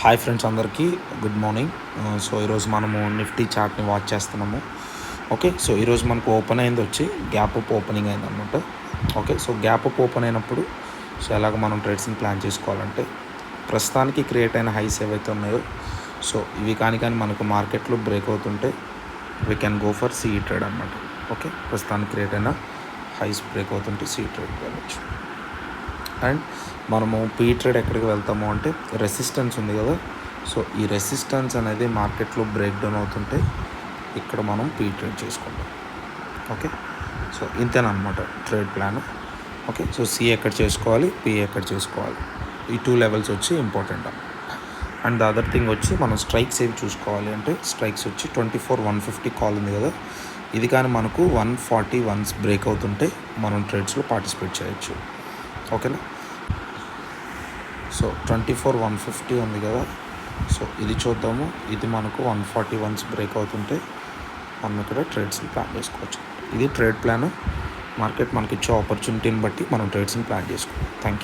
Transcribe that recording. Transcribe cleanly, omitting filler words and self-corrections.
Hi friends, అందరికీ good morning. So ఈరోజు మనము నిఫ్టీ చార్ట్ని వాచ్ చేస్తున్నాము. ఓకే, సో ఈరోజు మనకు ఓపెన్ అయింది వచ్చి గ్యాప్ అప్ ఓపెనింగ్ అయింది అనమాట. Okay, so gap up open అయినప్పుడు సో ఎలాగ మనం ట్రేడ్స్ని ప్లాన్ చేసుకోవాలంటే, ప్రస్తుతానికి క్రియేట్ అయిన హైస్ ఏవైతే ఉన్నాయో సో ఇవి కానీ మనకు మార్కెట్లో బ్రేక్ అవుతుంటే we can go for CE trade అనమాట. ఓకే, ప్రస్తుతానికి క్రియేట్ అయిన హైస్ బ్రేక్ అవుతుంటే సిఈ ట్రేడ్కి వెళ్ళచ్చు. అండ్ మనము పీ ట్రేడ్ ఎక్కడికి వెళ్తాము అంటే, రెసిస్టెన్స్ ఉంది కదా, సో ఈ రెసిస్టెన్స్ అనేది మార్కెట్లో బ్రేక్ డౌన్ అవుతుంటే ఇక్కడ మనం పీ ట్రేడ్ చేసుకుంటాం. ఓకే, సో ఇంతేనమాట trade plan. Okay, so C ఎక్కడ చేసుకోవాలి, పీ ఎక్కడ చేసుకోవాలి, ఈ 2 లెవెల్స్ వచ్చి important. And the other thing వచ్చి మనం స్ట్రైక్స్ ఏవి చూసుకోవాలి అంటే, స్ట్రైక్స్ వచ్చి 24,150 కాల్ ఉంది కదా, ఇది కానీ మనకు 141 బ్రేక్ అవుతుంటే మనం ట్రేడ్స్లో పార్టిసిపేట్ చేయొచ్చు. ఓకేనా, సో 24,150 ఉంది కదా, సో ఇది చూద్దాము. ఇది మనకు 141 బ్రేక్ అవుతుంటే మనం ఇక్కడ ట్రేడ్స్ని ప్లాన్ చేసుకోవచ్చు. ఇది ట్రేడ్ ప్లాన్. మార్కెట్ మనకి ఇచ్చే ఆపర్చునిటీని బట్టి మనం ట్రేడ్స్ని ప్లాన్ చేసుకోవాలి. Thank you.